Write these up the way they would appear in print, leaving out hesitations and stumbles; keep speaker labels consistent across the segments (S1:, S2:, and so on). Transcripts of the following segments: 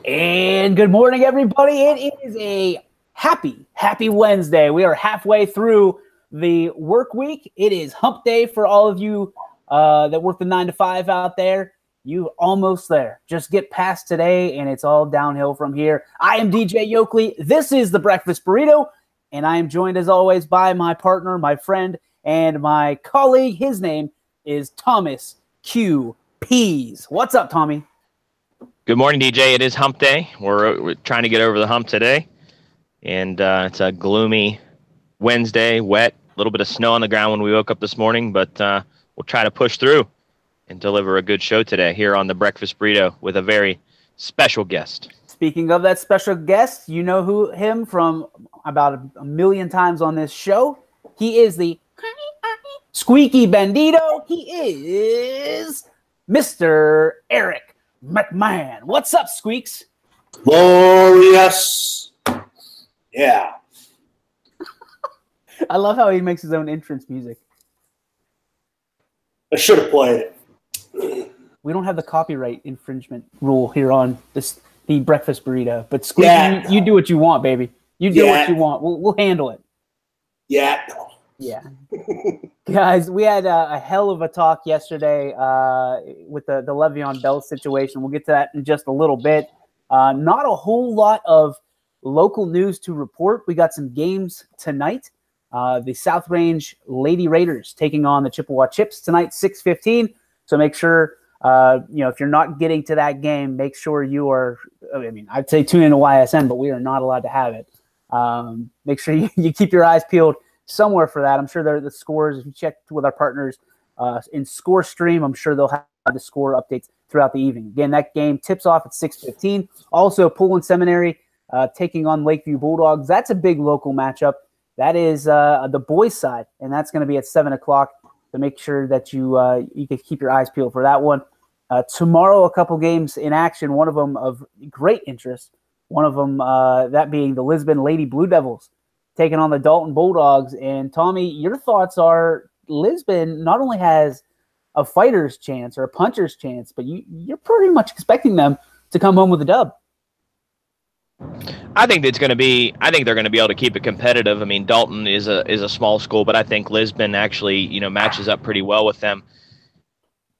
S1: And good morning, everybody. It is a happy Wednesday. We are halfway through the work week. It is hump day for all of you that work the 9 to 5 out there. You almost there. Just get past today, and it's all downhill from here. I am DJ Yoakley. This is the Breakfast Burrito, and I am joined, as always, by my partner, my friend, and my colleague. His name is Thomas Q. Pease. What's up, Tommy?
S2: Good morning, DJ. It is hump day. We're trying to get over the hump today, and it's a gloomy Wednesday, wet, a little bit of snow on the ground when we woke up this morning, but we'll try to push through and deliver a good show today here on the Breakfast Burrito with a very special guest. Speaking
S1: of that special guest, you know him from about a million times on this show. He is the Squeaky Bandito. He is Mr. Eric McMahon. What's up, Squeaks?
S3: Glorious. Yeah.
S1: I love how he makes his own entrance music.
S3: I should have played it.
S1: We don't have the copyright infringement rule here on the Breakfast Burrito, but Squeaky, you do what you want, baby. You do what you want. We'll handle it.
S3: Yeah.
S1: Guys, we had a hell of a talk yesterday with the Le'Veon Bell situation. We'll get to that in just a little bit. Not a whole lot of local news to report. We got some games tonight. The South Range Lady Raiders taking on the Chippewa Chips tonight, 6:15. So make sure, if you're not getting to that game, make sure you are, I'd say tune into YSN, but we are not allowed to have it. Make sure you keep your eyes peeled somewhere for that. I'm sure the scores, if you check with our partners in Score Stream, I'm sure they'll have the score updates throughout the evening. Again, that game tips off at 6:15. Also, Poland Seminary taking on Lakeview Bulldogs. That's a big local matchup. That is the boys' side, and that's going to be at 7 o'clock. So make sure that you can keep your eyes peeled for that one. Tomorrow, a couple games in action, one of them of great interest. One of them, that being the Lisbon Lady Blue Devils taking on the Dalton Bulldogs. And Tommy, your thoughts are Lisbon not only has a fighter's chance or a puncher's chance, but you're pretty much expecting them to come home with a dub.
S2: I think they're going to be able to keep it competitive. I mean, Dalton is a small school, but I think Lisbon actually, matches up pretty well with them.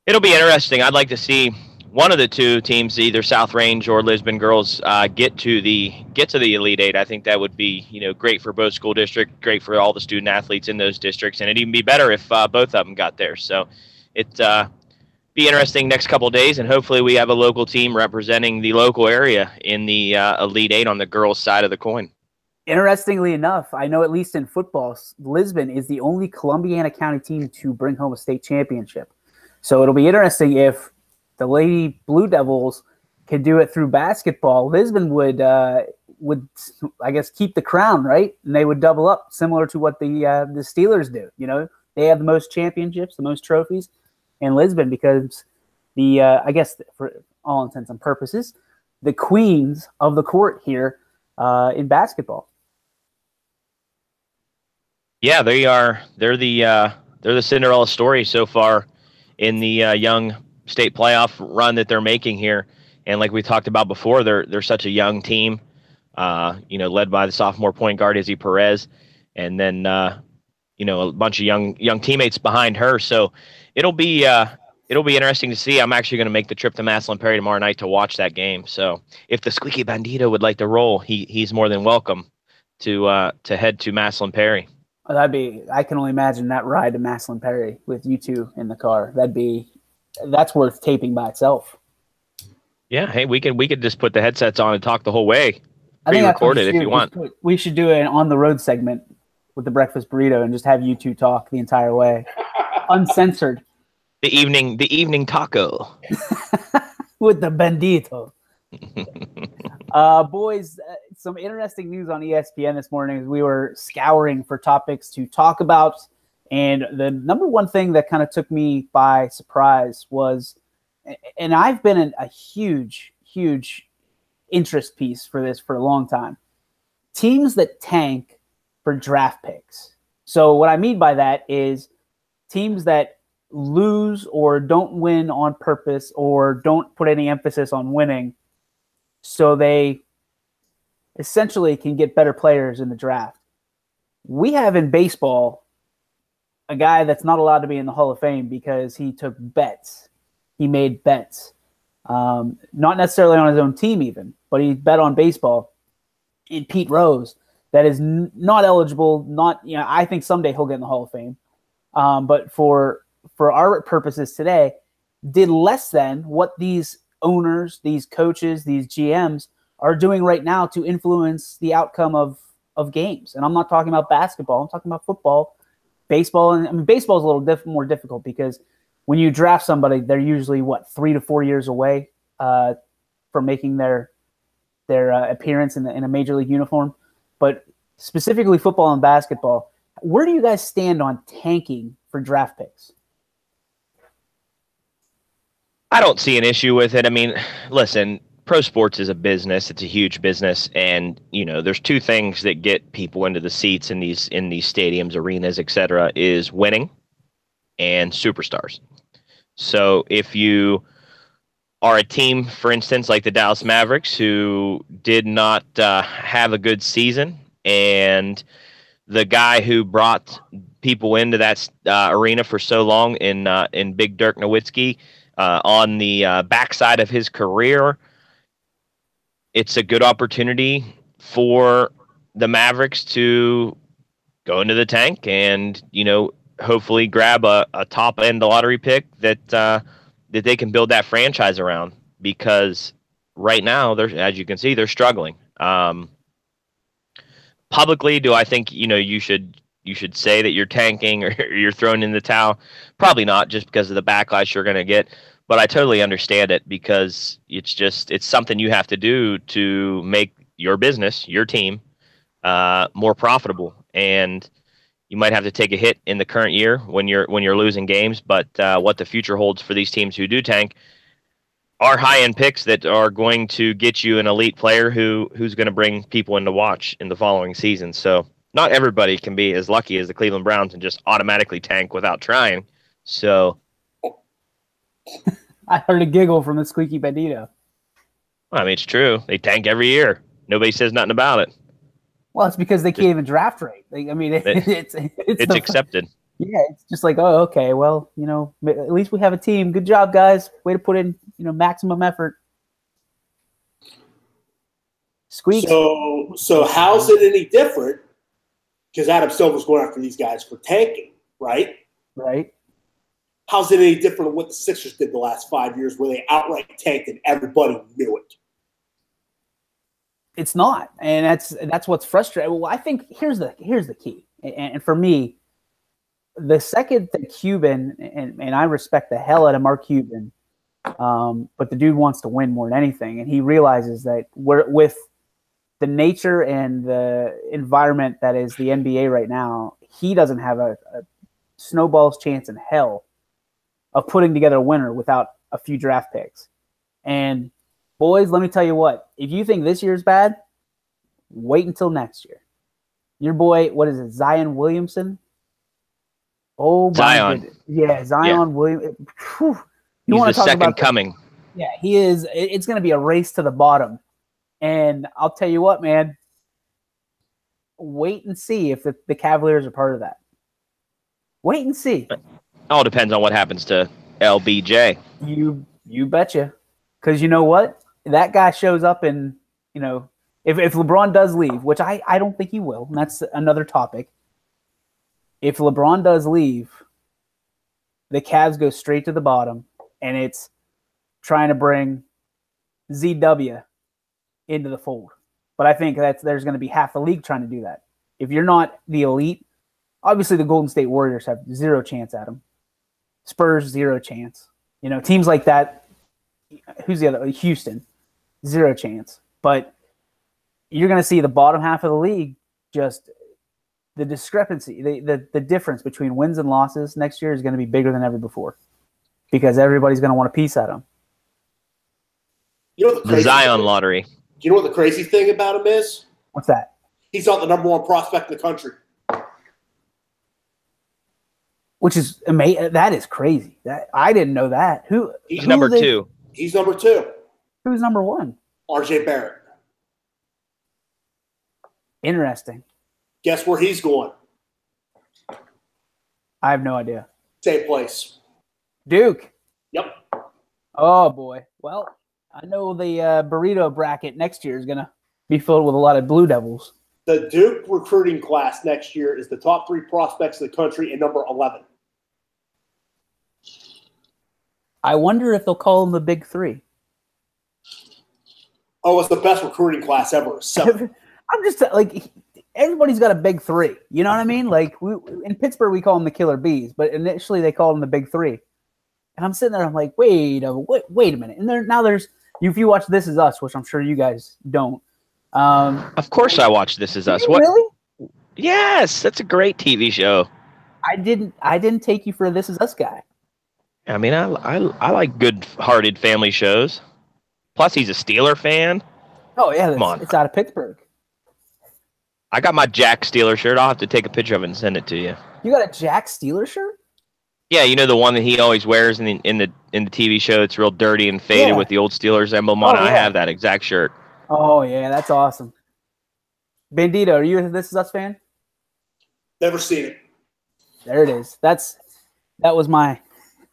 S2: It'll be interesting. I'd like to see one of the two teams, either South Range or Lisbon girls, get to the Elite Eight. I think that would be, great for both school districts, great for all the student athletes in those districts, and it'd even be better if both of them got there. So it be interesting next couple of days, and hopefully we have a local team representing the local area in the Elite Eight on the girls' side of the coin.
S1: Interestingly enough, I know at least in football, Lisbon is the only Columbiana County team to bring home a state championship. So it'll be interesting if the Lady Blue Devils can do it through basketball. Lisbon would I guess keep the crown, right? And they would double up, similar to what the Steelers do. They have the most championships, the most trophies in Lisbon, because I guess for all intents and purposes, the queens of the court here in basketball.
S2: Yeah, they are. They're the Cinderella story so far in the young state playoff run that they're making here. And like we talked about before, they're such a young team, led by the sophomore point guard Izzy Perez, and then a bunch of young teammates behind her. So it'll be interesting to see. I'm actually going to make the trip to Massillon Perry tomorrow night to watch that game. So if the Squeaky Bandito would like to roll, he's more than welcome to head to Massillon Perry.
S1: I can only imagine that ride to Massillon Perry with you two in the car. That's worth taping by itself.
S2: Yeah, hey, we could just put the headsets on and talk the whole way.
S1: I think
S2: record it if you want.
S1: We should do an on the road segment with the Breakfast Burrito and just have you two talk the entire way, uncensored.
S2: The evening taco
S1: with the Bandito. Boys, some interesting news on ESPN this morning as we were scouring for topics to talk about. And the number one thing that kind of took me by surprise was, and I've been a huge interest piece for this for a long time, teams that tank for draft picks. So what I mean by that is teams that lose or don't win on purpose or don't put any emphasis on winning so they essentially can get better players in the draft. We have in baseball a guy that's not allowed to be in the Hall of Fame because he took bets. He made bets. Not necessarily on his own team even, but he bet on baseball. In Pete Rose, that is not eligible. Not, I think someday he'll get in the Hall of Fame. But for our purposes today, did less than what these owners, these coaches, these GMs are doing right now to influence the outcome of games. And I'm not talking about basketball. I'm talking about football, baseball. And I mean, baseball is a little more difficult because when you draft somebody, they're usually 3 to 4 years away from making their appearance in a major league uniform. But specifically football and basketball, where do you guys stand on tanking for draft picks?
S2: I don't see an issue with it. I mean, listen, pro sports is a business. It's a huge business. And, there's two things that get people into the seats in these stadiums, arenas, et cetera, is winning and superstars. So if you are a team, for instance, like the Dallas Mavericks, who did not have a good season, and the guy who brought people into that arena for so long in Big Dirk Nowitzki, on the backside of his career, it's a good opportunity for the Mavericks to go into the tank and, hopefully grab a top-end lottery pick that they can build that franchise around, because right now, as you can see, they're struggling. Publicly, do I think, you should say that you're tanking or you're throwing in the towel? Probably not, just because of the backlash you're going to get. But I totally understand it, because it's something you have to do to make your business, your team, more profitable. And you might have to take a hit in the current year when you're losing games. But what the future holds for these teams who do tank are high-end picks that are going to get you an elite player who's going to bring people in to watch in the following season. So not everybody can be as lucky as the Cleveland Browns and just automatically tank without trying. So
S1: I heard a giggle from the Squeaky Bandito.
S2: I mean, it's true. They tank every year. Nobody says nothing about it.
S1: Well, it's because they can't even draft right. It's
S2: accepted.
S1: Yeah, it's just like, oh, okay, well, at least we have a team. Good job, guys. Way to put in, maximum effort. Squeak.
S3: So how's it any different? Because Adam Silver's going after these guys for tanking, right?
S1: Right.
S3: How's it any different than what the Sixers did the last 5 years, where they outright tanked and everybody knew it?
S1: It's not, and that's what's frustrating. Well, I think here's the key, and for me, the second that Cuban, and I respect the hell out of Mark Cuban, but the dude wants to win more than anything, and he realizes that with the nature and the environment that is the NBA right now, he doesn't have a snowball's chance in hell of putting together a winner without a few draft picks. And boys, let me tell you what, if you think this year's bad, wait until next year. Your boy, what is it, Zion Williamson? Oh,
S2: Zion.
S1: Goodness. Yeah, Zion Williams.
S2: He's the second coming.
S1: Yeah, he is. It's going to be a race to the bottom. And I'll tell you what, man, wait and see if the Cavaliers are part of that. Wait and see.
S2: All depends on what happens to LBJ.
S1: You betcha. Because you know what? That guy shows up and, if LeBron does leave, which I don't think he will, and that's another topic. If LeBron does leave, the Cavs go straight to the bottom, and it's trying to bring ZW into the fold. But I think there's going to be half the league trying to do that. If you're not the elite, obviously the Golden State Warriors have zero chance at them. Spurs, zero chance. Teams like that. Who's the other? Houston, zero chance. But you're going to see the bottom half of the league, just the discrepancy, the difference between wins and losses next year is going to be bigger than ever before, because everybody's going to want a piece at them.
S2: The Zion lottery.
S3: Do you know what the crazy thing about him is?
S1: What's that?
S3: He's not the number one prospect in the country.
S1: Which is amazing. That is crazy. I didn't know that.
S2: He's number two.
S3: He's number two.
S1: Who's number one?
S3: RJ Barrett.
S1: Interesting.
S3: Guess where he's going?
S1: I have no idea.
S3: Same place.
S1: Duke.
S3: Yep.
S1: Oh, boy. Well, I know the burrito bracket next year is going to be filled with a lot of Blue Devils.
S3: The Duke recruiting class next year is the top 3 prospects in the country and number 11.
S1: I wonder if they'll call them the Big Three.
S3: Oh, it's the best recruiting class ever. So.
S1: I'm just like, everybody's got a Big Three. You know what I mean? Like, in Pittsburgh, we call them the Killer Bees, but initially they called them the Big Three. And I'm sitting there, I'm like, wait a minute. And now there's, if you watch This Is Us, which I'm sure you guys don't.
S2: Of course I watch This Is Us.
S1: What? Really?
S2: Yes, that's a great TV show.
S1: I didn't take you for a This Is Us guy.
S2: I mean, I like good-hearted family shows. Plus, he's a Steeler fan.
S1: Oh, yeah.
S2: Come on.
S1: It's out of Pittsburgh.
S2: I got my Jack Steeler shirt. I'll have to take a picture of it and send it to you.
S1: You got a Jack Steeler shirt?
S2: Yeah, you know the one that he always wears in the TV show. It's real dirty and faded with the old Steelers emblem on it. I have that exact shirt.
S1: Oh yeah, that's awesome. Bandito, are you a This Is Us fan?
S3: Never seen it.
S1: There it is. That was my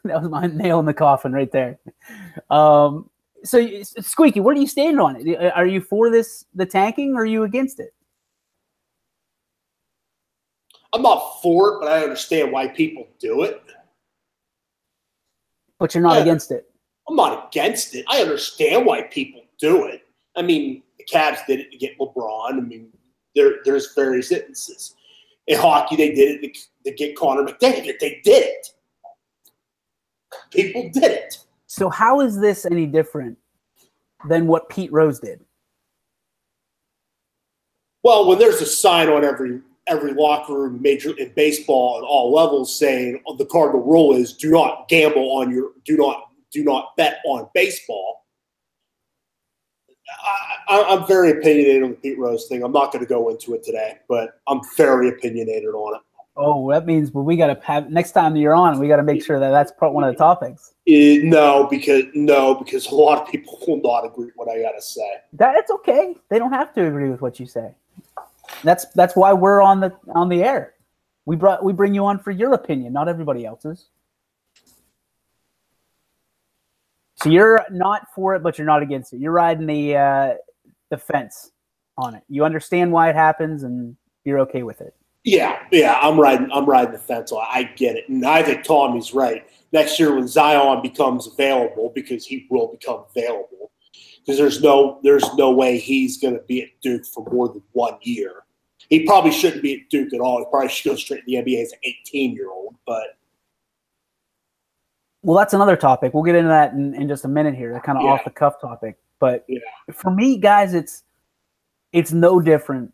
S1: nail in the coffin right there. So Squeaky, where do you stand on it? Are you for the tanking, or are you against it?
S3: I'm not for it, but I understand why people do it.
S1: But you're not against it.
S3: I'm not against it. I understand why people do it. I mean, the Cavs did it to get LeBron. I mean, there's various instances. In hockey, they did it to get Connor McDavid. They did it. People did it.
S1: So how is this any different than what Pete Rose did?
S3: Well, when there's a sign on every locker room, major in baseball at all levels, saying the cardinal rule is do not gamble on do not bet on baseball. I'm very opinionated on the Pete Rose thing. I'm not going to go into it today, but I'm very opinionated on it.
S1: Oh, that means we got to have next time you're on, we got to make sure that's one of the topics.
S3: No, because a lot of people will not agree with what I got to say.
S1: That's okay. They don't have to agree with what you say. That's why we're on the air. We bring you on for your opinion, not everybody else's. So you're not for it, but you're not against it. You're riding the fence on it. You understand why it happens, and you're okay with it.
S3: Yeah, I'm riding the fence on it. I get it, and I think Tommy's right. Next year when Zion becomes available, because he will become available, because there's no way he's going to be at Duke for more than 1 year. He probably shouldn't be at Duke at all. He probably should go straight to the NBA as an 18-year-old. But
S1: well, that's another topic. We'll get into that in just a minute here. A kind of off the cuff topic. But for me, guys, it's no different.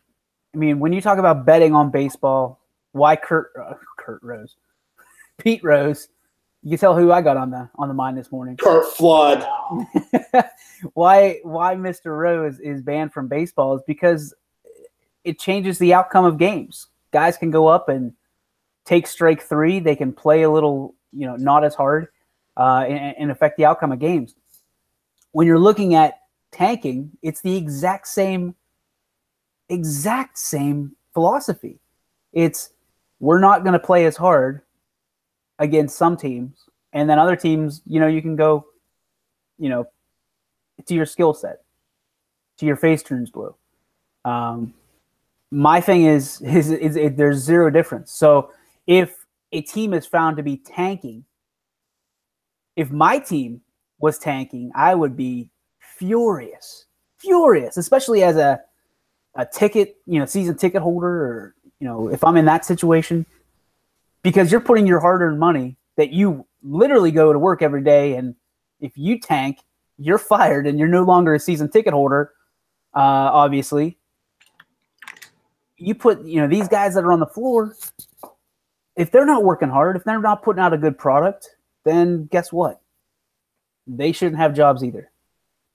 S1: I mean, when you talk about betting on baseball, why Pete Rose, you can tell who I got on the mind this morning.
S3: Kurt Flood.
S1: Why Mr. Rose is banned from baseball is because it changes the outcome of games. Guys can go up and take strike 3. They can play a little, not as hard, and affect the outcome of games. When you're looking at tanking, it's the exact same philosophy. It's we're not going to play as hard against some teams, and then other teams, you can go, to your skill set, to your face turns blue. My thing is there's zero difference. So if a team is found to be tanking, if my team was tanking, I would be furious, especially as a ticket, season ticket holder, or, if I'm in that situation, because you're putting your hard-earned money that you literally go to work every day. And if you tank, you're fired and you're no longer a season ticket holder. Obviously, you put, these guys that are on the floor, if they're not working hard, if they're not putting out a good product, then guess what? They shouldn't have jobs either.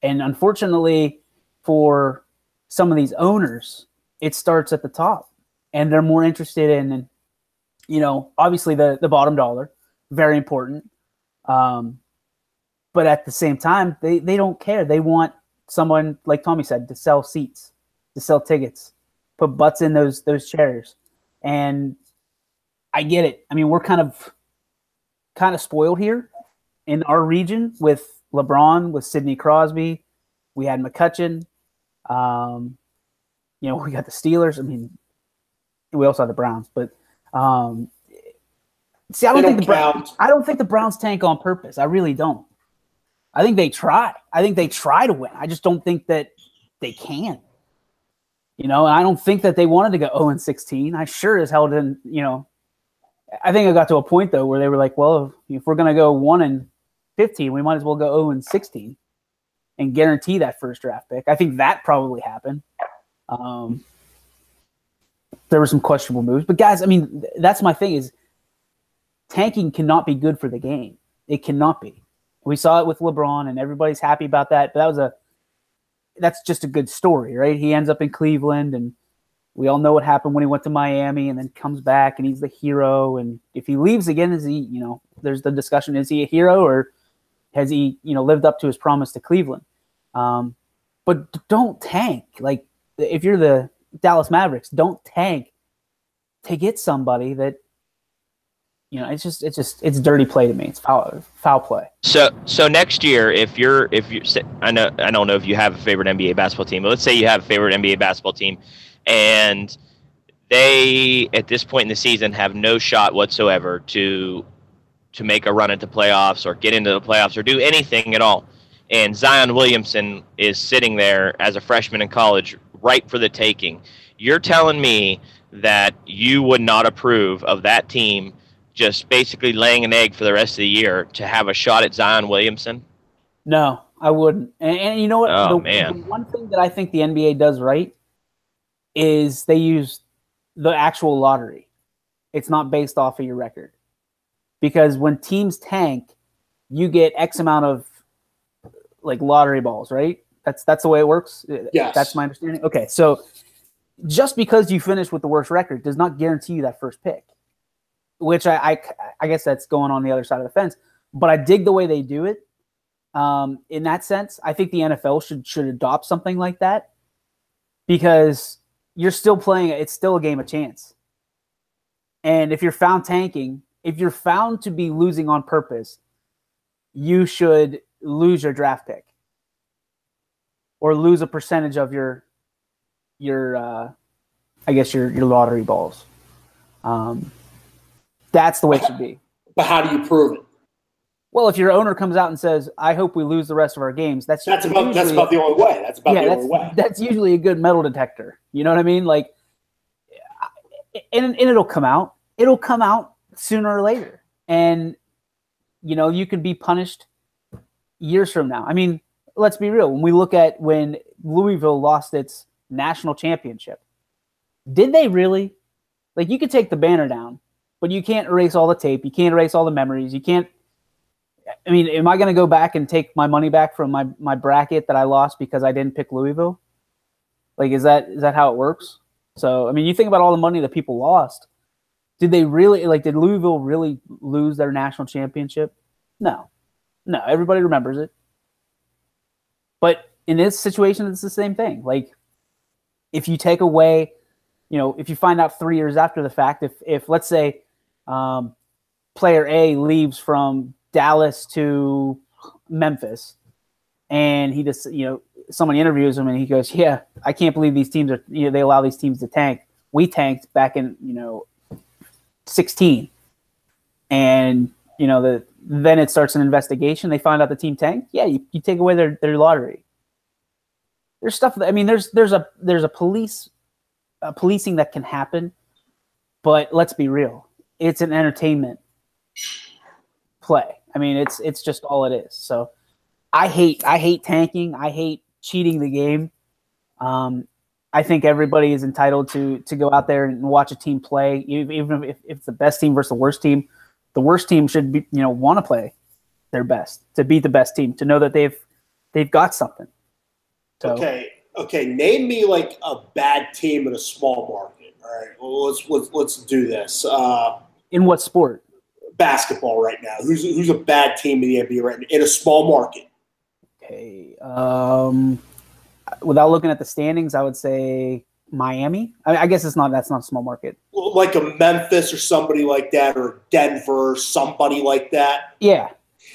S1: And unfortunately for some of these owners, it starts at the top, and they're more interested in, obviously the bottom dollar, very important. But at the same time, they don't care. They want someone, like Tommy said, to sell seats, to sell tickets, put butts in those chairs. And I get it. I mean, we're kind of spoiled here in our region with LeBron, with Sidney Crosby. We had McCutcheon. We got the Steelers. I mean, we also had the Browns, but see, I don't think the Browns tank on purpose. I really don't. I think they try. I think they try to win. I just don't think that they can. And I don't think that they wanted to go 0-16. I sure as hell didn't. I think it got to a point though where they were like, well, if we're going to go 1-15, we might as well go 0-16 and guarantee that first draft pick. I think that probably happened. There were some questionable moves, but guys, I mean, that's my thing is tanking cannot be good for the game. It cannot be. We saw it with LeBron and everybody's happy about that, but that's just a good story, right? He ends up in Cleveland and we all know what happened when he went to Miami and then comes back and he's the hero. And if he leaves again, is he, there's the discussion, is he a hero or has he, lived up to his promise to Cleveland? But don't tank. Like if you're the Dallas Mavericks, don't tank to get somebody that, it's dirty play to me. It's foul play.
S2: So next year, if you're, I don't know if you have a favorite NBA basketball team, but let's say you have a favorite NBA basketball team, and they at this point in the season have no shot whatsoever to make a run into playoffs or get into the playoffs or do anything at all, and Zion Williamson is sitting there as a freshman in college, ripe for the taking. You're telling me that you would not approve of that team just basically laying an egg for the rest of the year to have a shot at Zion Williamson?
S1: No, I wouldn't. And you know what?
S2: Oh,
S1: the one thing that I think the NBA does right is they use the actual lottery. It's not based off of your record. Because when teams tank, you get X amount of like lottery balls, right? That's the way it works?
S3: Yes.
S1: That's my understanding. Okay, so just because you finish with the worst record does not guarantee you that first pick. Which I guess that's going on the other side of the fence. But I dig the way they do it. In that sense, I think the NFL should adopt something like that because you're still playing. It's still a game of chance. And if you're found tanking, if you're found to be losing on purpose, you should lose your draft pick or lose a percentage of your lottery balls. That's the way it should be.
S3: But how do you prove it?
S1: Well, if your owner comes out and says, "I hope we lose the rest of our games," that's about the
S3: only way. That's the only way.
S1: That's usually a good metal detector. You know what I mean? Like, and it'll come out. It'll come out sooner or later, and you can be punished years from now. I mean, let's be real. When we look at when Louisville lost its national championship, did they really? Like, you could take the banner down, but you can't erase all the tape. You can't erase all the memories. You can't. I mean, am I going to go back and take my money back from my bracket that I lost because I didn't pick Louisville? Like, is that how it works? So, I mean, you think about all the money that people lost. Did Louisville really lose their national championship? No. Everybody remembers it. But in this situation, it's the same thing. Like, if you take away, if you find out 3 years after the fact, if let's say player A leaves from Dallas to Memphis, and he just, someone interviews him and he goes, "Yeah, I can't believe these teams are, they allow these teams to tank. We tanked back in, 16." And, then it starts an investigation. They find out the team tanked. Yeah, you take away their lottery. There's stuff that, I mean, there's a policing that can happen, but let's be real. It's an entertainment play. I mean, it's just all it is. So I hate tanking. I hate cheating the game. I think everybody is entitled to go out there and watch a team play, even if it's the best team versus the worst team. The worst team should be, want to play their best to beat the best team, to know that they've got something. So,
S3: Okay. Name me like a bad team in a small market. All right. Well, let's do this.
S1: In what sport?
S3: Basketball right now. Who's a bad team in the NBA right now in a small market?
S1: Okay. without looking at the standings, I would say Miami. I guess that's not a small market.
S3: Like a Memphis or somebody like that, or Denver or somebody like that.
S1: Yeah.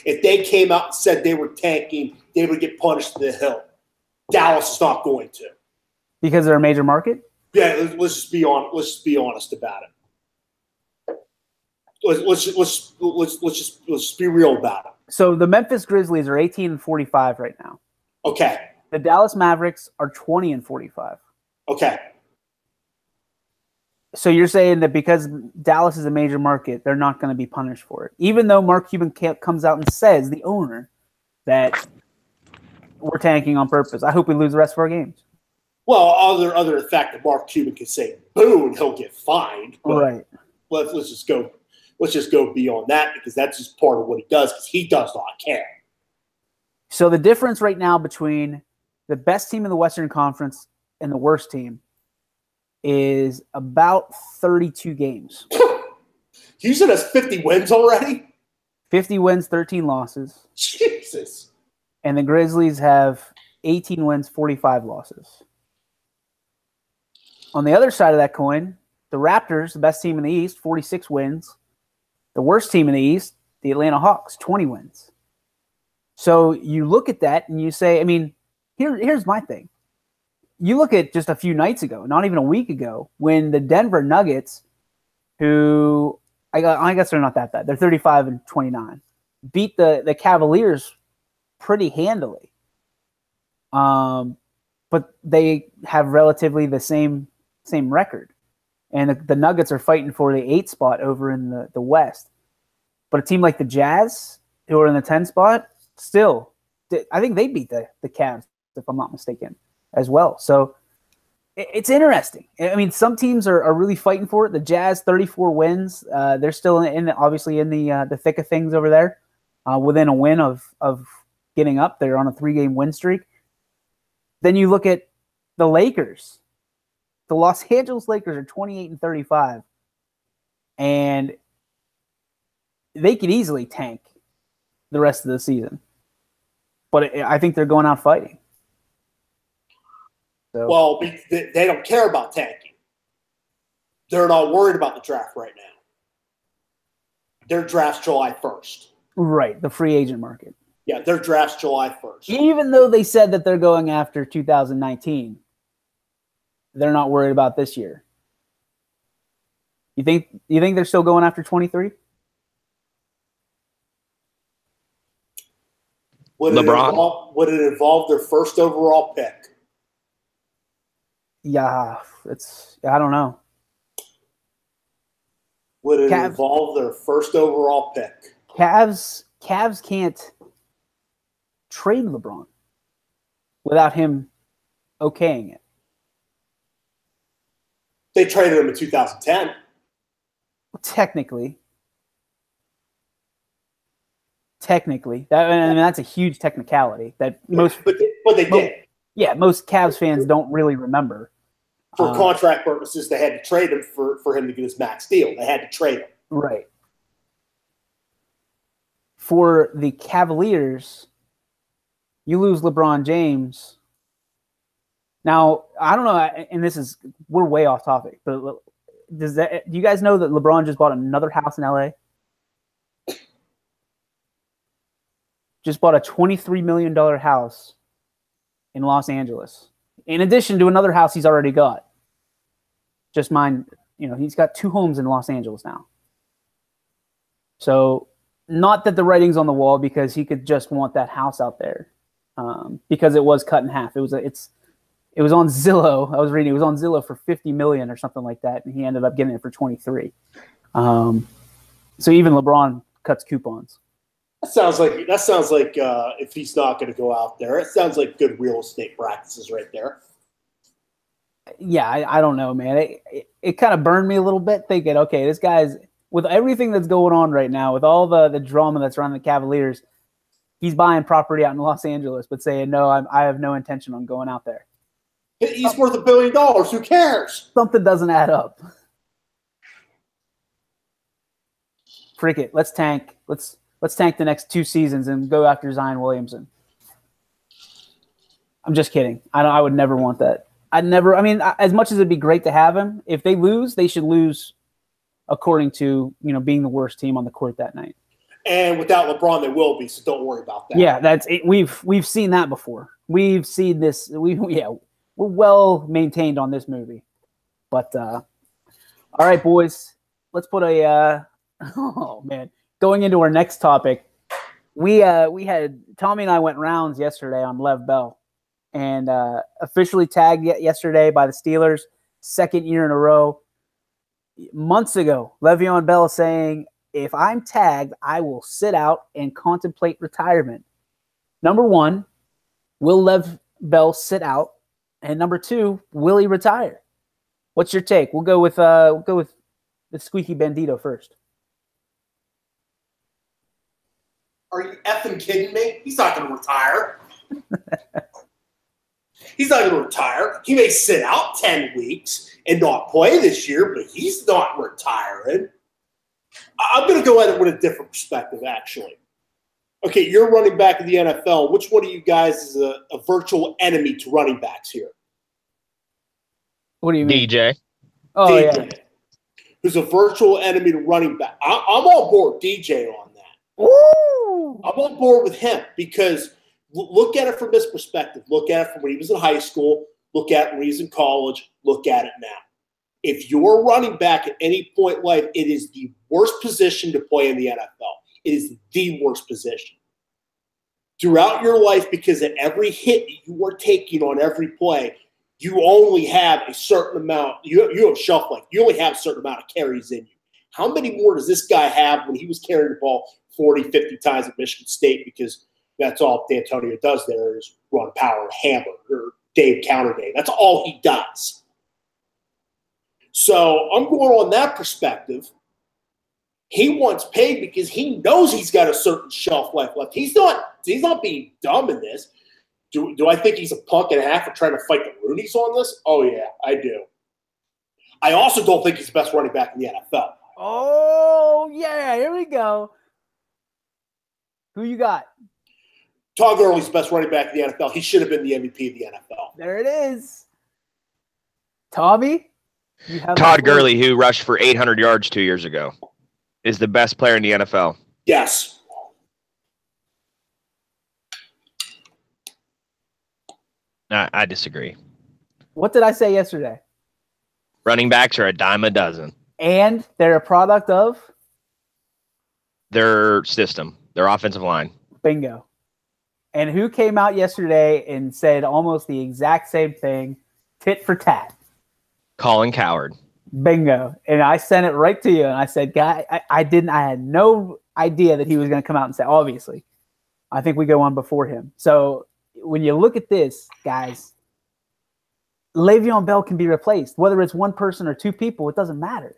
S3: If they came out and said they were tanking, they would get punished to the hill. Dallas is not going to.
S1: Because they're a major market?
S3: Yeah, let's just be honest about it. Let's just be real about it.
S1: So the Memphis Grizzlies are 18-45 right now.
S3: Okay.
S1: The Dallas Mavericks are 20-45.
S3: Okay.
S1: So you're saying that because Dallas is a major market, they're not going to be punished for it, even though Mark Cuban comes out and says, the owner, that we're tanking on purpose. I hope we lose the rest of our games.
S3: Well, other fact that Mark Cuban can say boo and he'll get fined.
S1: Right.
S3: Let's just go beyond that, because that's just part of what he does, because he does not care.
S1: So the difference right now between the best team in the Western Conference and the worst team is about 32 games.
S3: Houston has 50 wins already?
S1: 50 wins, 13 losses.
S3: Jesus.
S1: And the Grizzlies have 18 wins, 45 losses. On the other side of that coin, the Raptors, the best team in the East, 46 wins. The worst team in the East, the Atlanta Hawks, 20 wins. So you look at that and you say, I mean, here's my thing. You look at just a few nights ago, not even a week ago, when the Denver Nuggets, who I guess they're not that bad, they're 35-29, beat the Cavaliers pretty handily. But they have relatively the same record. And the Nuggets are fighting for the 8th spot over in the West. But a team like the Jazz, who are in the 10th spot, still, I think they beat the Cavs, if I'm not mistaken, as well. So it's interesting. I mean, some teams are really fighting for it. The Jazz, 34 wins. They're still obviously in the thick of things over there, within a win of getting up. They're on a 3-game win streak. Then you look at the Lakers. The Los Angeles Lakers are 28-35, and they could easily tank the rest of the season. But I think they're going out fighting. So.
S3: Well, they don't care about tanking. They're not worried about the draft right now. Their draft's July 1st.
S1: Right, the free agent market.
S3: Yeah, their draft's July 1st.
S1: Even though they said that they're going after 2019, they're not worried about this year. You think they're still going after 23?
S3: Would it involve their first overall pick?
S1: Yeah, I don't know.
S3: Would it involve their first overall pick?
S1: Cavs can't trade LeBron without him okaying it.
S3: They traded him in 2010.
S1: Well, technically, that's a huge technicality that most.
S3: But they did.
S1: Yeah, most Cavs fans don't really remember.
S3: For contract purposes, they had to trade him for him to get his max deal. They had to trade him.
S1: Right. For the Cavaliers, you lose LeBron James. Now, I don't know, and we're way off topic, but do you guys know that LeBron just bought another house in LA? Just bought a $23 million house in Los Angeles, in addition to another house he's already got. Just mind, he's got 2 homes in Los Angeles now. So, not that the writing's on the wall, because he could just want that house out there, because it was cut in half. It was on Zillow. I was reading it was on Zillow for $50 million or something like that, and he ended up getting it for 23. So even LeBron cuts coupons.
S3: That sounds like if he's not going to go out there, it sounds like good real estate practices right there.
S1: Yeah, I don't know, man. It kind of burned me a little bit thinking, okay, this guy's, with everything that's going on right now, with all the drama that's around the Cavaliers, he's buying property out in Los Angeles, but saying, no, I have no intention on going out there.
S3: He's worth $1 billion. Who cares?
S1: Something doesn't add up. Frick it. Let's tank. Let's tank the next 2 seasons and go after Zion Williamson. I'm just kidding. I would never want that. I'd never. I mean, as much as it'd be great to have him, if they lose, they should lose according to being the worst team on the court that night.
S3: And without LeBron, they will be. So don't worry about that.
S1: Yeah, that's it. We've seen that before. We've seen this. We're well maintained on this movie. But all right, boys, let's put a. Oh man, going into our next topic, we had Tommy and I went rounds yesterday on Lev Bell. And officially tagged yesterday by the Steelers, second year in a row. Months ago, Le'Veon Bell saying, if I'm tagged, I will sit out and contemplate retirement. Number one, will Lev Bell sit out? And number two, will he retire? What's your take? We'll go with the Squeaky Bandito first.
S3: Are you effing kidding me? He's not going to retire. He's not going to retire. He may sit out 10 weeks and not play this year, but he's not retiring. I'm going to go at it with a different perspective, actually. Okay, you're running back in the NFL. Which one of you guys is a virtual enemy to running backs here?
S1: What do you mean?
S2: DJ.
S1: Oh,
S3: DJ.
S1: yeah.
S3: Who's a virtual enemy to running back. I'm on board with DJ on that.
S1: Ooh.
S3: I'm on board with him because – look at it from this perspective. Look at it from when he was in high school. Look at it when he's in college. Look at it now. If you're running back at any point in life, it is the worst position to play in the NFL. It is the worst position. Throughout your life, because at every hit that you are taking on every play, you only have a certain amount. You have shelf life. You only have a certain amount of carries in you. How many more does this guy have when he was carrying the ball 40, 50 times at Michigan State? Because that's all D'Antonio does there is run power and hammer or Dave counter Dave. That's all he does. So I'm going on that perspective. He wants paid because he knows he's got a certain shelf life left. He's not being dumb in this. Do I think he's a punk and a half for trying to fight the Roonies on this? Oh, yeah, I do. I also don't think he's the best running back in the NFL.
S1: Oh, yeah, here we go. Who you got?
S3: Todd Gurley's the best running back in the NFL. He should have been the MVP of the NFL.
S1: There it is. Tommy?
S2: Todd Gurley, who rushed for 800 yards 2 years ago, is the best player in the NFL.
S3: Yes.
S2: I disagree.
S1: What did I say yesterday?
S2: Running backs are a dime a dozen.
S1: And they're a product of?
S2: Their system, their offensive line.
S1: Bingo. And who came out yesterday and said almost the exact same thing, tit for tat?
S2: Colin Cowherd.
S1: Bingo. And I sent it right to you. And I said, guy, I had no idea that he was going to come out and say, obviously, I think we go on before him. So when you look at this, guys, Le'Veon Bell can be replaced. Whether it's one person or two people, it doesn't matter.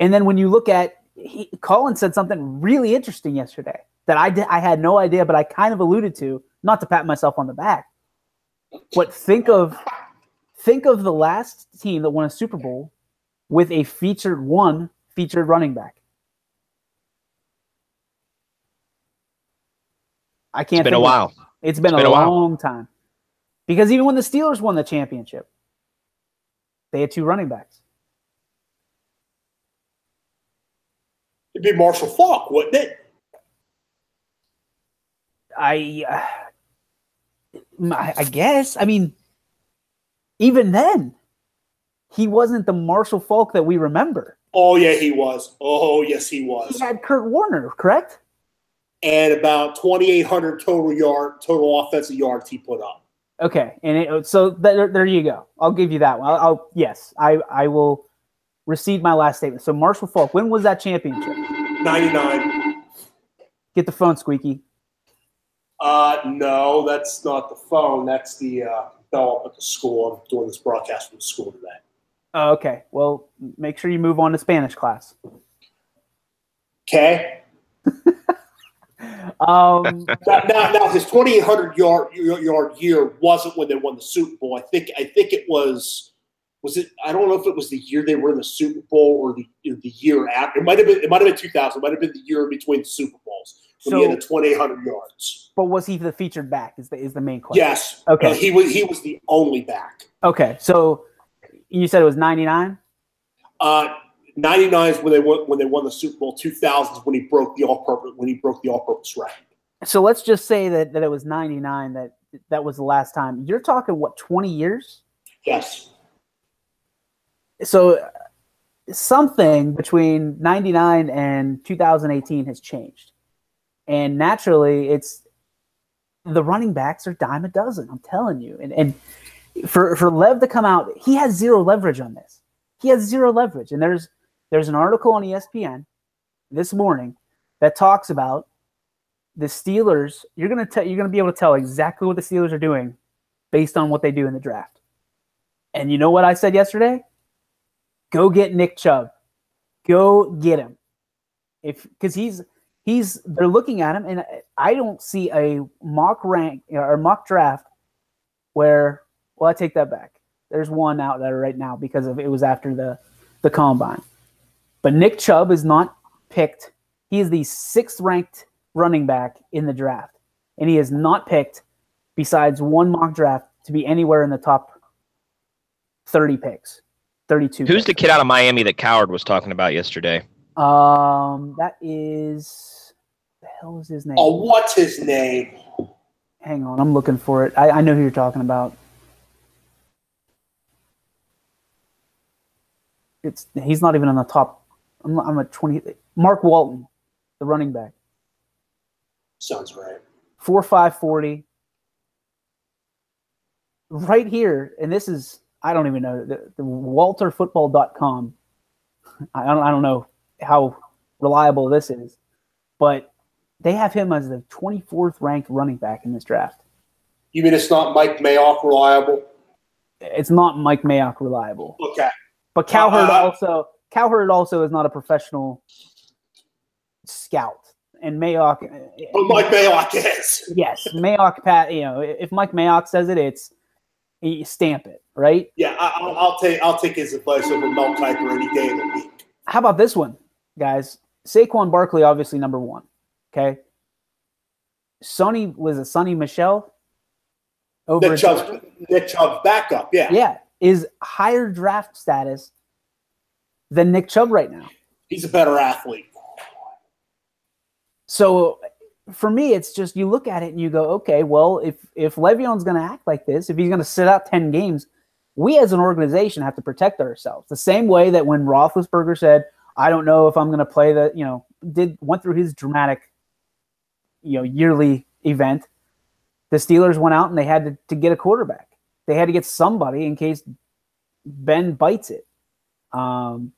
S1: And then when you look at, Colin said something really interesting yesterday that I had no idea, but I kind of alluded to, not to pat myself on the back. But think of the last team that won a Super Bowl with a featured running back. I can't.
S2: It's been a while.
S1: It's been a long time. Because even when the Steelers won the championship, they had two running backs.
S3: It'd be Marshall Faulk, wouldn't it?
S1: I guess. I mean, even then, he wasn't the Marshall Faulk that we remember.
S3: Oh, yeah, he was. Oh, yes, he was.
S1: He had Kurt Warner, correct?
S3: And about 2,800 total offensive yards he put up.
S1: Okay, and so there you go. I'll give you that one. Yes, I will recede my last statement. So Marshall Faulk, when was that championship?
S3: 99.
S1: Get the phone, Squeaky.
S3: No, that's not the phone. That's the bell up at the school. I'm doing this broadcast from the school today.
S1: Oh, okay. Well, make sure you move on to Spanish class.
S3: Okay. Now his 2,800 yard year wasn't when they won the Super Bowl. I think it was it? I don't know if it was the year they were in the Super Bowl or the year after. It might have been 2000. It might have been the year between the Super Bowls. when he had the 2,800 yards.
S1: But was he the featured back? Is the main question?
S3: Yes.
S1: Okay.
S3: He was the only back.
S1: Okay. So you said it was 99.
S3: 99 is when they won the Super Bowl. 2000 is when he broke the all-purpose record.
S1: So let's just say that it was 99. That was the last time. You're talking what, 20 years?
S3: Yes.
S1: So something between 99 and 2018 has changed. And naturally, it's the running backs are dime a dozen. I'm telling you. And for Lev to come out, he has zero leverage on this. He has zero leverage. And there's an article on ESPN this morning that talks about the Steelers. You're gonna be able to tell exactly what the Steelers are doing based on what they do in the draft. And you know what I said yesterday? Go get Nick Chubb. Go get him. Because they're looking at him, and I don't see a mock rank or mock draft where. Well, I take that back. There's one out there right now because it was after the combine. But Nick Chubb is not picked. He is the 6th ranked running back in the draft, and he is not picked besides one mock draft to be anywhere in the top 30 picks, 32.
S2: Who's the kid out of Miami that Coward was talking about yesterday?
S1: That is the hell is his name?
S3: Oh, what's his name?
S1: Hang on, I'm looking for it. I know who you're talking about. He's not even on the top. I'm at 20. Mark Walton, the running back.
S3: Sounds right.
S1: 4.5 40. Right here, and this is I don't even know the WalterFootball.com. I don't know how reliable this is, but they have him as the 24th ranked running back in this draft.
S3: You mean it's not Mike Mayock reliable?
S1: It's not Mike Mayock reliable.
S3: Okay.
S1: But Cowherd also is not a professional scout, and Mayock.
S3: But Mike Mayock is.
S1: Yes, Mayock. If Mike Mayock says it, you stamp it, right?
S3: Yeah, I'll take his advice over Mel Kiper any day of the week.
S1: How about this one, guys? Saquon Barkley, obviously number 1. Okay. Sonny Michel over
S3: Nick Chubb's backup. Yeah.
S1: Yeah. Is higher draft status than Nick Chubb right now.
S3: He's a better athlete.
S1: So for me, it's just you look at it and you go, okay, well, if Le'Veon's going to act like this, if he's going to sit out 10 games, we as an organization have to protect ourselves. The same way that when Roethlisberger said, I don't know if I'm going to play went through his dramatic, yearly event, the Steelers went out and they had to get a quarterback. They had to get somebody in case Ben bites it.
S3: You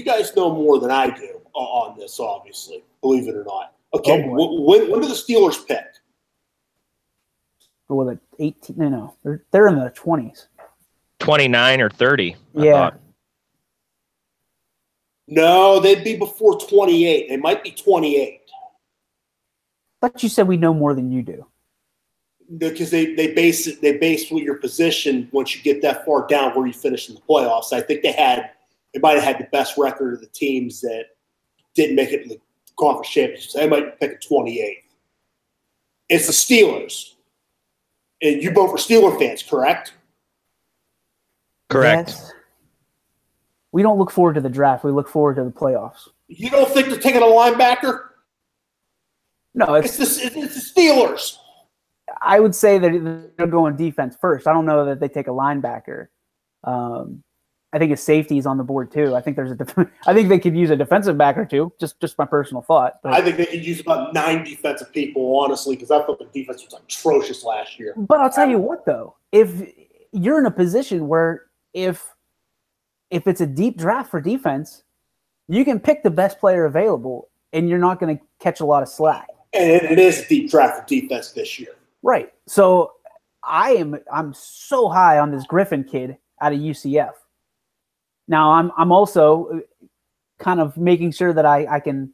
S3: guys know more than I do on this, obviously, believe it or not. Okay, when do the Steelers pick?
S1: Well, at 18, no, they're in the 20s.
S2: 29 or 30. I
S1: Yeah.
S2: thought.
S3: No, they'd be before 28. They might be 28.
S1: But you said we know more than you do.
S3: Because they base your position once you get that far down where you finish in the playoffs. I think they might have had the best record of the teams that didn't make it in the conference championships. They might pick a 28th. It's the Steelers. And you both are Steeler fans, correct?
S2: Correct.
S1: Yes. We don't look forward to the draft. We look forward to the playoffs.
S3: You don't think they're taking a linebacker?
S1: No,
S3: it's the Steelers.
S1: I would say that they're going defense first. I don't know that they take a linebacker. I think a safety is on the board too. I think I think they could use a defensive back or two. Just my personal thought. But
S3: I think they could use about 9 defensive people, honestly, because I thought the defense was atrocious last year.
S1: But I'll tell you what, though, if you're in a position where if it's a deep draft for defense, you can pick the best player available, and you're not going to catch a lot of slack.
S3: And it is a deep draft for defense this year.
S1: Right. So I'm so high on this Griffin kid out of UCF. Now I'm also kind of making sure that I can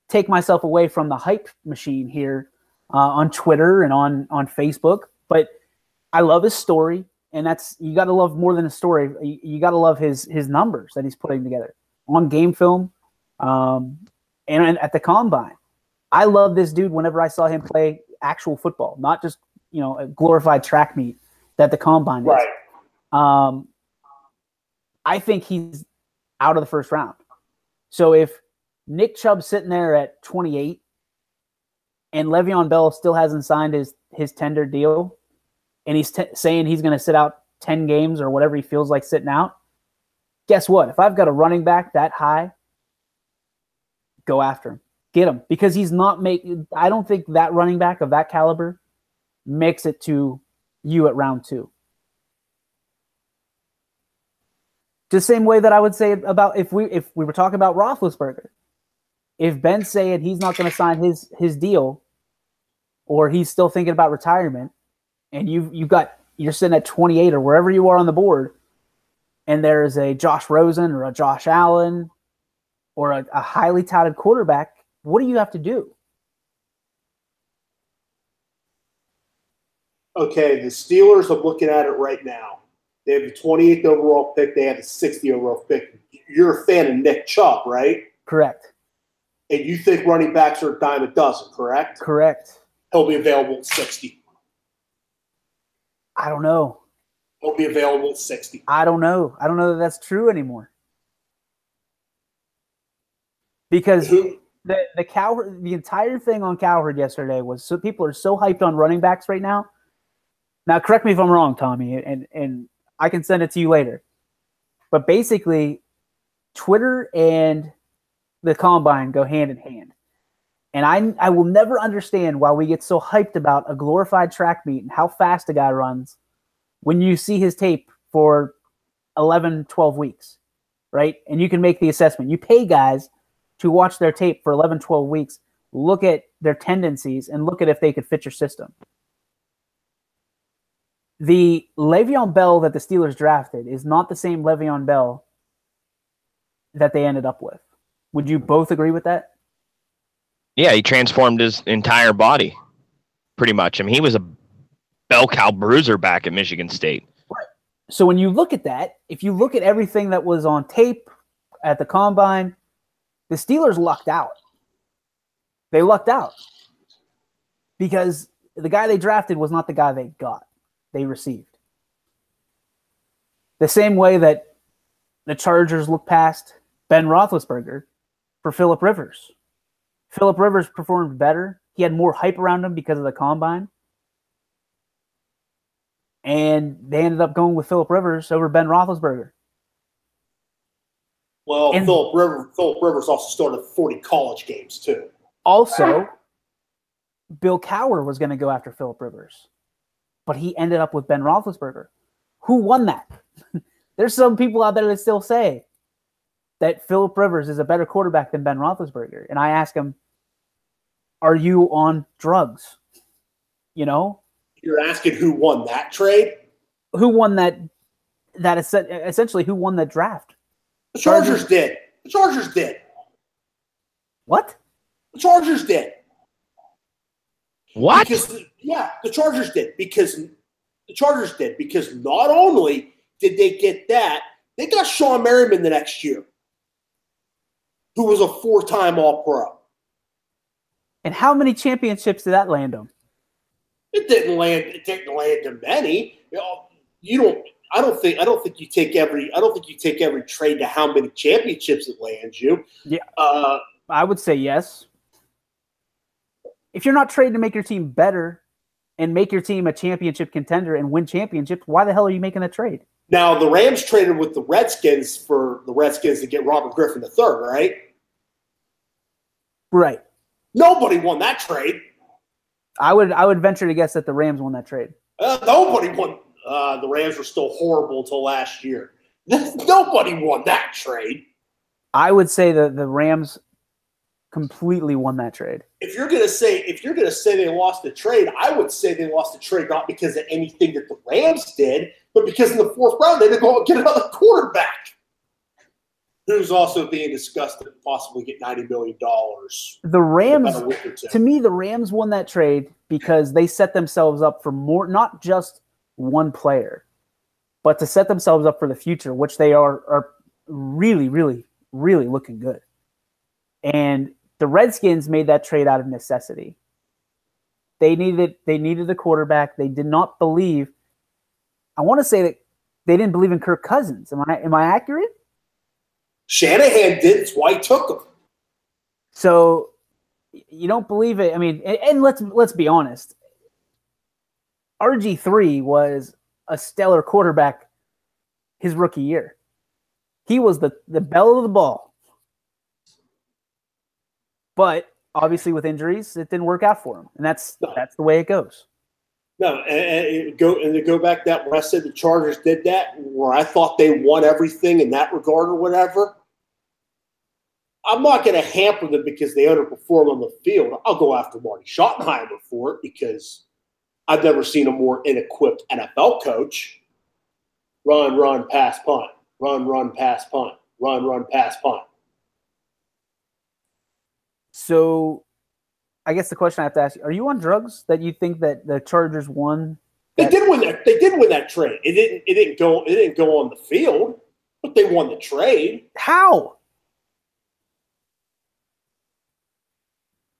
S1: take myself away from the hype machine here on Twitter and on Facebook. But I love his story, and you got to love more than a story. You got to love his numbers that he's putting together on game film. And at the combine, I love this dude whenever I saw him play actual football, not just, a glorified track meet that the combine is.
S3: Right.
S1: I think he's out of the first round. So if Nick Chubb's sitting there at 28 and Le'Veon Bell still hasn't signed his tender deal and he's saying he's going to sit out 10 games or whatever he feels like sitting out, guess what? If I've got a running back that high, go after him. Get him. Because he's not making – I don't think that running back of that caliber makes it to you at round 2. The same way that I would say about if we were talking about Roethlisberger. If Ben's saying he's not going to sign his deal or he's still thinking about retirement and you're sitting at 28 or wherever you are on the board and there's a Josh Rosen or a Josh Allen or a highly touted quarterback, what do you have to do?
S3: Okay, the Steelers, I'm looking at it right now. They have the 28th overall pick. They have the 60th overall pick. You're a fan of Nick Chubb, right?
S1: Correct.
S3: And you think running backs are a dime a dozen, correct?
S1: Correct.
S3: He'll be available at 60.
S1: I don't know.
S3: He'll be available at 60.
S1: I don't know. I don't know that that's true anymore. Because the Cowherd, the entire thing on Cowherd yesterday was so people are so hyped on running backs right now. Now, correct me if I'm wrong, Tommy, and I can send it to you later. But basically, Twitter and the combine go hand in hand. And I will never understand why we get so hyped about a glorified track meet and how fast a guy runs when you see his tape for 11, 12 weeks, right? And you can make the assessment. You pay guys to watch their tape for 11, 12 weeks, look at their tendencies, and look at if they could fit your system. The Le'Veon Bell that the Steelers drafted is not the same Le'Veon Bell that they ended up with. Would you both agree with that?
S2: Yeah, he transformed his entire body, pretty much. I mean, he was a bell cow bruiser back at Michigan State.
S1: Right. So when you look at that, if you look at everything that was on tape at the combine, the Steelers lucked out. They lucked out because the guy they drafted was not the guy they received. The same way that the Chargers looked past Ben Roethlisberger for Phillip Rivers. Phillip Rivers performed better. He had more hype around him because of the combine. And they ended up going with Phillip Rivers over Ben Roethlisberger.
S3: Well, Phillip Rivers also started 40 college games, too.
S1: Also, Bill Cowher was going to go after Phillip Rivers. But he ended up with Ben Roethlisberger. Who won that? There's some people out there that still say that Phillip Rivers is a better quarterback than Ben Roethlisberger. And I ask him, are you on drugs? You know?
S3: You're asking who won that trade?
S1: Who won that essentially who won that draft?
S3: The Chargers did. The Chargers did.
S1: What?
S3: The Chargers did.
S2: What?
S3: The Chargers did because not only did they get that, they got Sean Merriman the next year, who was a 4-time All-Pro.
S1: And how many championships did that land him?
S3: It didn't land him many. I don't think you take every trade to how many championships it lands you.
S1: Yeah. I would say yes. If you're not trading to make your team better and make your team a championship contender and win championships, why the hell are you making a trade?
S3: Now, the Rams traded with the Redskins for the Redskins to get Robert Griffin III, right?
S1: Right.
S3: Nobody won that trade.
S1: I would venture to guess that the Rams won that trade.
S3: Nobody won. The Rams were still horrible until last year. Nobody won that trade.
S1: I would say that the Rams completely won that trade.
S3: If you're gonna say they lost the trade, I would say they lost the trade not because of anything that the Rams did, but because in the 4th round they didn't go and get another quarterback, who's also being discussed to possibly get $90 million.
S1: The Rams, to me, the Rams won that trade because they set themselves up for more, not just one player, but to set themselves up for the future, which they are really, really, really looking good. And The Redskins made that trade out of necessity. They needed a quarterback. They did not believe. I want to say that they didn't believe in Kirk Cousins. Am I accurate?
S3: Shanahan did. That's why he took him.
S1: So you don't believe it. I mean, and let's be honest. RG3 was a stellar quarterback his rookie year. He was the belle of the ball. But obviously with injuries, it didn't work out for him. And that's the way it goes.
S3: No, and to go back that where I said the Chargers did that, where I thought they won everything in that regard or whatever. I'm not going to hamper them because they underperform on the field. I'll go after Marty Schottenheimer for it because I've never seen a more inequipped NFL coach. Run, pass, punt. Run, pass, punt. Run, pass, punt.
S1: So I guess the question I have to ask you, are you on drugs that you think that the Chargers won?
S3: They did win that trade. It didn't go on the field, but they won the trade.
S1: How?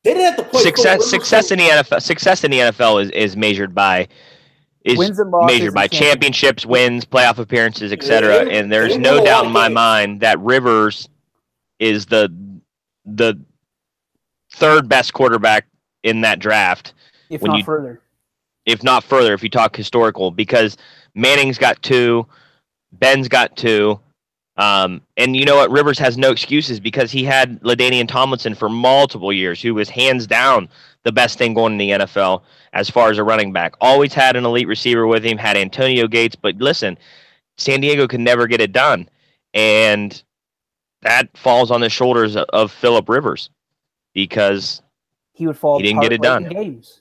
S3: They didn't have to play
S2: success in the NFL. Success in the NFL is measured by
S1: wins and losses,
S2: measured by championships, wins, playoff appearances, etc. And there's no doubt in my mind that Rivers is the third best quarterback in that draft. If not further, if you talk historical, because Manning's got 2, Ben's got 2. And you know what? Rivers has no excuses because he had LaDainian Tomlinson for multiple years, who was hands down the best thing going in the NFL as far as a running back. Always had an elite receiver with him, had Antonio Gates. But listen, San Diego could never get it done. And that falls on the shoulders of Phillip Rivers because
S1: he didn't get it done. Games.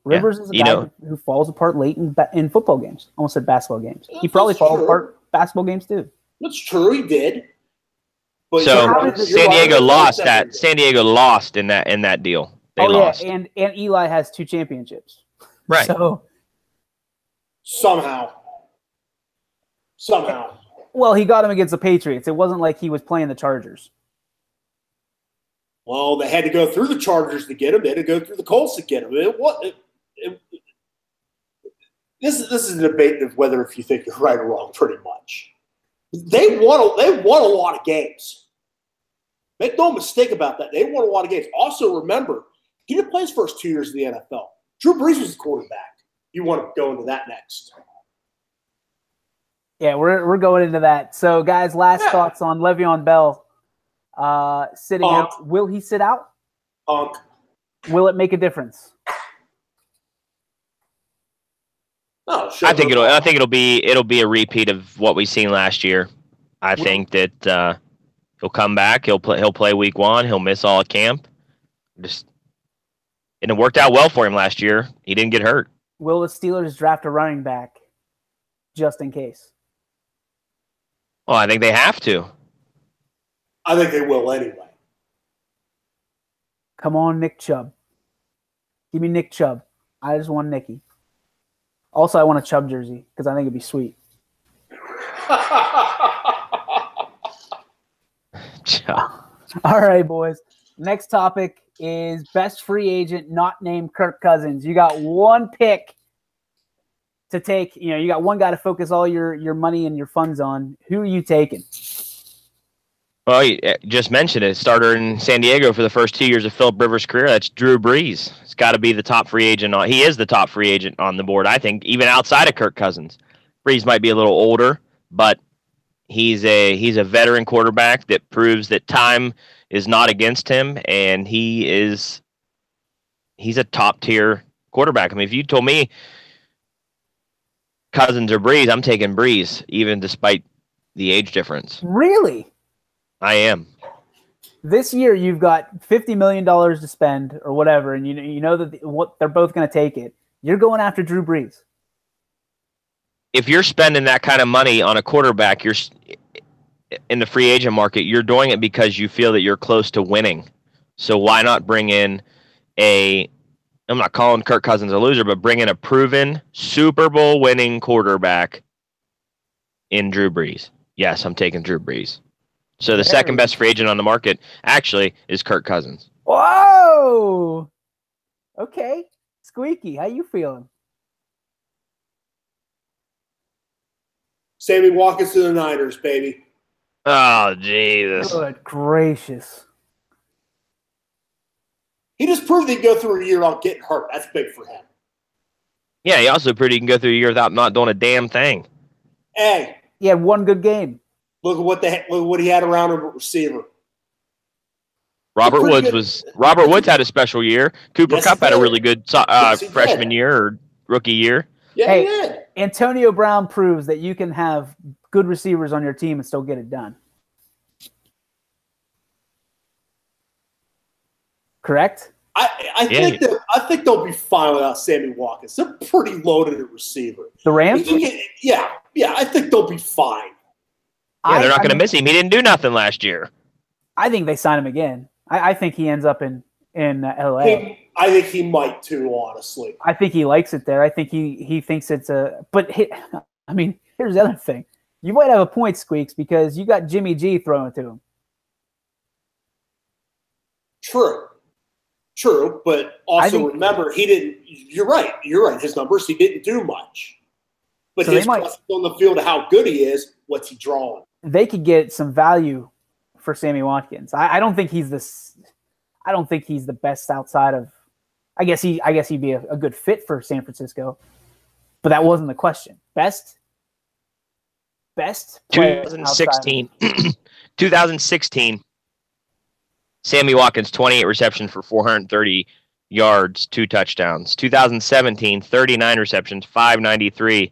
S1: Rivers is a guy who falls apart late in football games. Almost said basketball games. He probably falls apart basketball games too.
S3: That's true. He did.
S2: But so San Diego lost that. San Diego lost in that deal. They lost.
S1: Yeah, and Eli has 2 championships.
S2: Right.
S1: So
S3: somehow.
S1: Well, he got him against the Patriots. It wasn't like he was playing the Chargers.
S3: Well, they had to go through the Chargers to get him. They had to go through the Colts to get him. This is a debate of whether if you think you're right or wrong, pretty much. They won a lot of games. Make no mistake about that. They won a lot of games. Also, remember, he didn't play his first 2 years in the NFL. Drew Brees was the quarterback. You want to go into that next.
S1: Yeah, we're going into that. So, guys, last thoughts on Le'Veon Bell sitting out. Will he sit out? Will it make a difference?
S3: Oh, sure.
S2: I think it'll be a repeat of what we've seen last year. I think that he'll come back. He'll play week 1. He'll miss all of camp. And it worked out well for him last year. He didn't get hurt.
S1: Will the Steelers draft a running back just in case?
S2: Well, I think they have to.
S3: I think they will anyway.
S1: Come on, Nick Chubb. Give me Nick Chubb. I just want Nicky. Also, I want a Chubb jersey because I think it'd be sweet. All right, boys. Next topic is best free agent not named Kirk Cousins. You got one pick to take. You got one guy to focus all your money and your funds on. Who are you taking?
S2: Well, you just mentioned it. Starter in San Diego for the first 2 years of Phillip Rivers' career. That's Drew Brees. It's got to be the top free agent. He is the top free agent on the board, I think, even outside of Kirk Cousins. Brees might be a little older, but he's a veteran quarterback that proves that time is not against him, and he's a top-tier quarterback. I mean, if you told me Cousins or Brees, I'm taking Brees, even despite the age difference.
S1: Really?
S2: I am.
S1: This year, you've got $50 million to spend or whatever, and you know that they're both going to take it. You're going after Drew Brees.
S2: If you're spending that kind of money on a quarterback, you're in the free agent market. You're doing it because you feel that you're close to winning. So why not bring in I'm not calling Kirk Cousins a loser, but bring in a proven Super Bowl winning quarterback in Drew Brees. Yes, I'm taking Drew Brees. So the second best free agent on the market actually is Kirk Cousins.
S1: Whoa! Okay. Squeaky, how you feeling?
S3: Sammy Watkins to the Niners, baby.
S2: Oh, Jesus.
S1: Good gracious.
S3: He just proved he can go through a year without getting hurt. That's big for him.
S2: Yeah, he also proved he can go through a year without not doing a damn thing.
S3: Hey.
S1: He had one good game.
S3: Look at what he had around him at receiver.
S2: Robert Woods had a special year. Cooper Kupp had a really good freshman year or rookie year.
S3: Yeah, he did.
S1: Antonio Brown proves that you can have good receivers on your team and still get it done. Correct?
S3: I think they'll be fine without Sammy Watkins. They're pretty loaded at receiver.
S1: The Rams?
S3: Yeah, I think they'll be fine.
S2: Yeah, they're not going to miss him. He didn't do nothing last year.
S1: I think they sign him again. I think he ends up in LA.
S3: I think he might too, honestly.
S1: I think he likes it there. I think he thinks it's a – but, I mean, here's the other thing. You might have a point, Squeaks, because you got Jimmy G throwing to him.
S3: True, but also remember, he didn't – you're right. His numbers, he didn't do much. But so his presence on the field of how good he is, what's he drawing?
S1: They could get some value for Sammy Watkins. I don't think he's this. I don't think he's the best outside of. I guess he'd be a good fit for San Francisco, but that wasn't the question. Best.
S2: 2016. 2016. Sammy Watkins, 28 receptions for 430 yards, 2 touchdowns. 2017, 39 receptions, 593,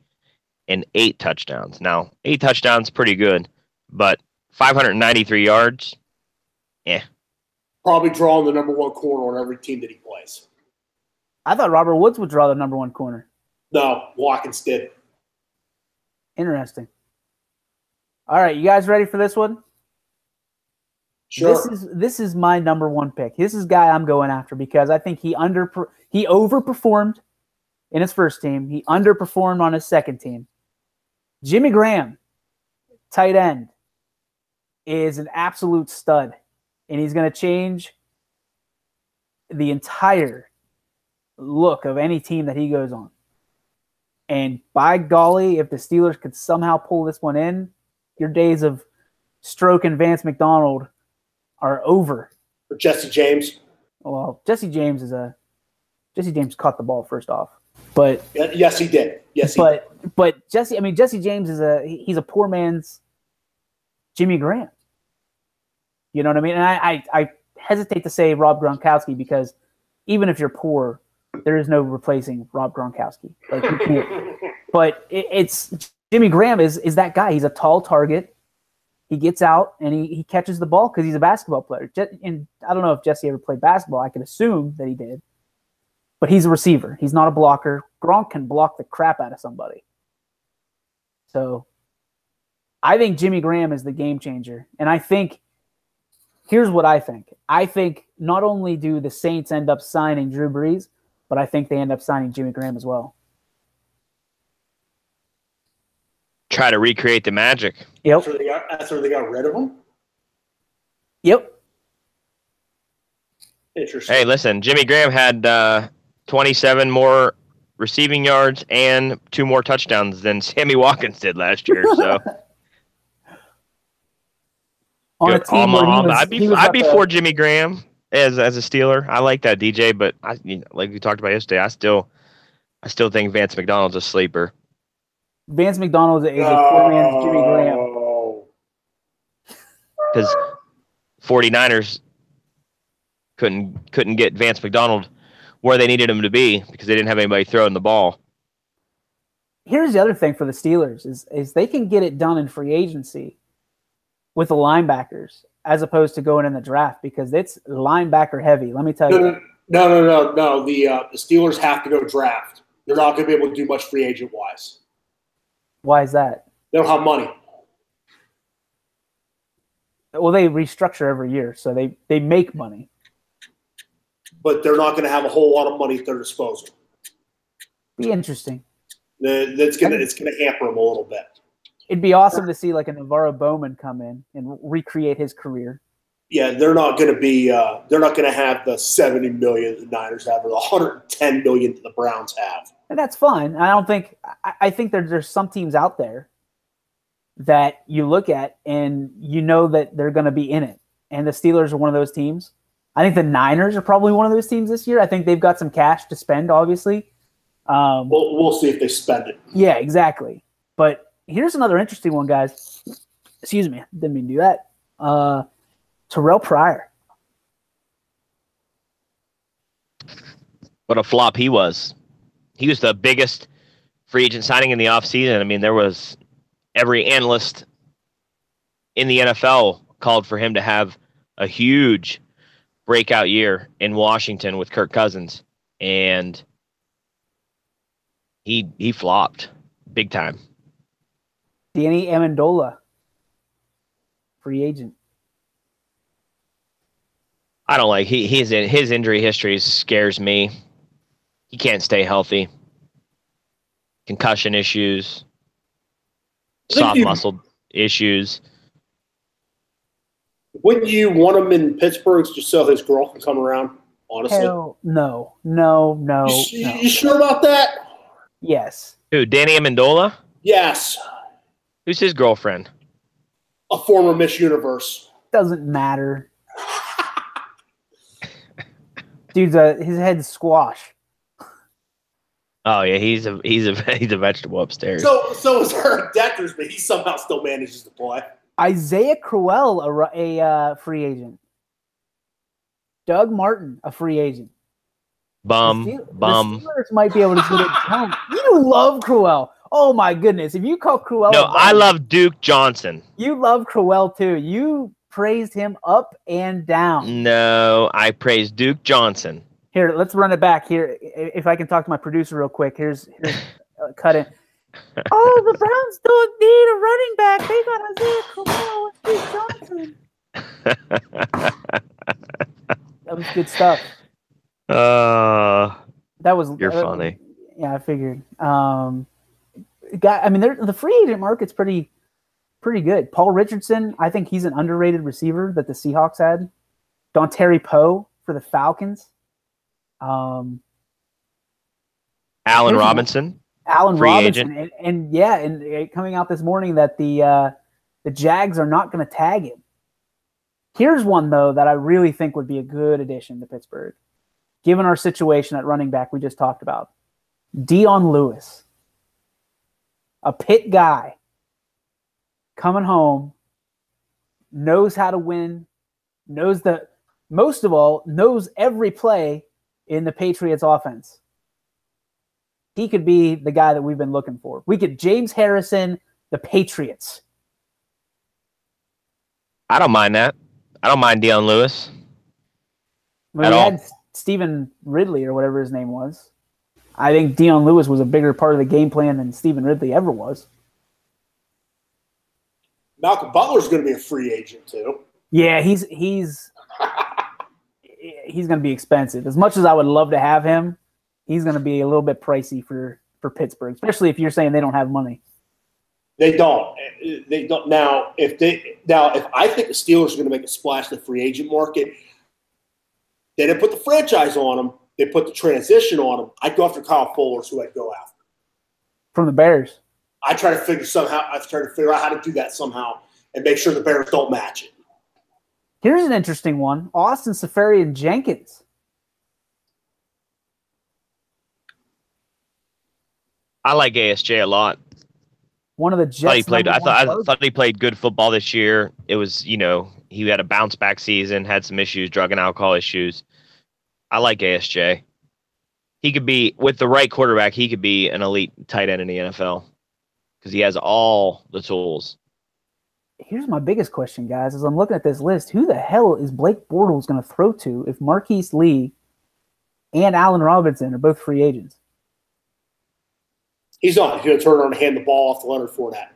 S2: and 8 touchdowns. Now, 8 touchdowns, pretty good, but 593 yards,
S3: Probably drawing the number 1 corner on every team that he plays.
S1: I thought Robert Woods would draw the number 1 corner.
S3: No, Watkins did.
S1: Interesting. All right, you guys ready for this one?
S3: Sure.
S1: This is my number 1 pick. This is a guy I'm going after because I think he overperformed in his first team. He underperformed on his second team. Jimmy Graham, tight end, is an absolute stud, and he's going to change the entire look of any team that he goes on. And by golly, if the Steelers could somehow pull this one in, your days of stroking Vance McDonald are over.
S3: For Jesse James.
S1: Well, Jesse James caught the ball first off, but
S3: yes, he did.
S1: But Jesse James he's a poor man's Jimmy Graham. You know what I mean? And I hesitate to say Rob Gronkowski because even if you're poor, there is no replacing Rob Gronkowski. Like you can't. But it's Jimmy Graham is that guy. He's a tall target. He gets out and he catches the ball because he's a basketball player. And I don't know if Jesse ever played basketball. I could assume that he did. But he's a receiver. He's not a blocker. Gronk can block the crap out of somebody. So I think Jimmy Graham is the game changer. And I think here's what I think. I think not only do the Saints end up signing Drew Brees, but I think they end up signing Jimmy Graham as well.
S2: Try to recreate the magic.
S1: Yep.
S3: That's where they got rid of him?
S1: Yep.
S3: Interesting.
S2: Hey, listen, Jimmy Graham had 27 more receiving yards and 2 more touchdowns than Sammy Watkins did last year. So
S1: on a team
S2: I'd be for Jimmy Graham as a Steeler. I like that, DJ, but like we talked about yesterday, I still think Vance McDonald's a sleeper.
S1: Vance McDonald is a poor man's Jimmy Graham.
S2: Because 49ers couldn't get Vance McDonald where they needed him to be because they didn't have anybody throwing the ball.
S1: Here's the other thing for the Steelers is they can get it done in free agency with the linebackers as opposed to going in the draft because it's linebacker heavy. Let me tell you.
S3: No. The Steelers have to go draft. They're not going to be able to do much free agent wise.
S1: Why is that?
S3: They don't have money.
S1: Well, they restructure every year, so they make money.
S3: But they're not going to have a whole lot of money at their disposal.
S1: Be interesting.
S3: It's going to hamper them a little bit.
S1: It'd be awesome to see like a Navarro Bowman come in and recreate his career.
S3: Yeah, they're not going to be. They're not going to have the 70 million the Niners have, or the 110 million that the Browns have.
S1: And that's fine. I don't think. I think there's some teams out there that you look at and you know that they're going to be in it. And the Steelers are one of those teams. I think the Niners are probably one of those teams this year. I think they've got some cash to spend, obviously.
S3: We'll see if they spend it.
S1: Yeah, exactly. But here's another interesting one, guys. Excuse me. Didn't mean to do that. Terrell Pryor.
S2: What a flop he was. He was the biggest free agent signing in the offseason. I mean, there was every analyst in the NFL called for him to have a huge breakout year in Washington with Kirk Cousins. And he flopped big time.
S1: Danny Amendola, free agent.
S2: I don't like his injury history scares me. He can't stay healthy. Concussion issues, soft muscle issues.
S3: Wouldn't you want him in Pittsburgh just so his girl can come around? Honestly,
S1: Hell, no.
S3: You sure about that?
S1: Yes.
S2: Who? Danny Amendola?
S3: Yes.
S2: Who's his girlfriend?
S3: A former Miss Universe.
S1: Doesn't matter. Dude's his head's squash.
S2: Oh yeah, he's a vegetable upstairs.
S3: So is Eric Deckers, but he somehow still manages to play.
S1: Isaiah Crowell, a free agent. Doug Martin, a free agent.
S2: Bum.
S1: The Steelers might be able to get it done. You love Crowell. Oh my goodness! If you call Crowell,
S2: no, I love Duke Johnson.
S1: You love Crowell too. You praised him up and down.
S2: No, I praised Duke Johnson.
S1: Here, let's run it back. Here, if I can talk to my producer real quick. Here's cut it. Oh, the Browns don't need a running back. They got Isaiah Crowell and Duke Johnson. That was good stuff. That was
S2: you're funny.
S1: Yeah, I figured. The free agent market's pretty good. Paul Richardson, I think he's an underrated receiver that the Seahawks had. Dontari Poe for the Falcons.
S2: Allen Robinson.
S1: Allen
S2: free
S1: Robinson,
S2: agent.
S1: and coming out this morning that the Jags are not going to tag him. Here's one though that I really think would be a good addition to Pittsburgh, given our situation at running back we just talked about. Dion Lewis, a Pitt guy, coming home, knows how to win, knows every play in the Patriots offense. He could be the guy that we've been looking for. We could James Harrison, the Patriots.
S2: I don't mind that. I don't mind Dion Lewis.
S1: We had Stephen Ridley or whatever his name was. I think Dion Lewis was a bigger part of the game plan than Stephen Ridley ever was.
S3: Malcolm Butler's going to be a free agent too.
S1: Yeah, he's going to be expensive. As much as I would love to have him, he's going to be a little bit pricey for Pittsburgh, especially if you're saying they don't have money.
S3: They don't. They don't. Now, if I think the Steelers are going to make a splash in the free agent market, they didn't put the franchise on them. They put the transition on them. I'd go after Kyle Fuller's who I'd go after.
S1: From the Bears. I
S3: try to figure out how to do that somehow and make sure the Bears don't match it.
S1: Here's an interesting one. Austin Seferian-Jenkins.
S2: I like ASJ a lot.
S1: One of the Jets.
S2: I thought he played good football this year. It was, he had a bounce back season, had some issues, drug and alcohol issues. I like ASJ. He could be, with the right quarterback, he could be an elite tight end in the NFL because he has all the tools.
S1: Here's my biggest question, guys, as I'm looking at this list. Who the hell is Blake Bortles going to throw to if Marquise Lee and Allen Robinson are both free agents?
S3: He's not going to turn around and hand the ball off to Leonard Fournette.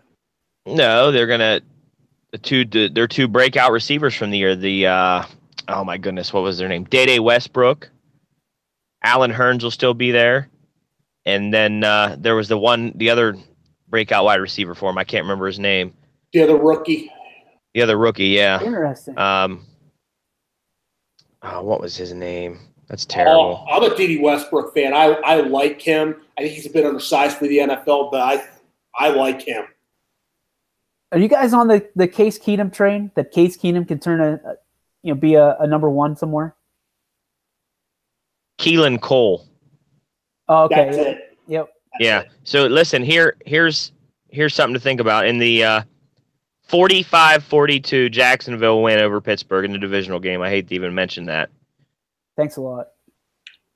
S2: No, they're going to – they're two breakout receivers from the year. Oh, my goodness, what was their name? Day Westbrook. Allen Hurns will still be there. And then there was the other breakout wide receiver for him. I can't remember his name.
S3: The other rookie.
S2: Yeah.
S1: Interesting.
S2: Oh, what was his name? That's terrible.
S3: I'm a D.D. Westbrook fan. I like him. I think he's a bit undersized for the NFL, but I like him.
S1: Are you guys on the Case Keenum train? That Case Keenum can turn be a number one somewhere?
S2: Keelan Cole.
S1: Oh, okay.
S3: That's it.
S1: Yep.
S2: Yeah. So listen, here's something to think about. In the 45-42 Jacksonville win over Pittsburgh in the divisional game. I hate to even mention that.
S1: Thanks a lot.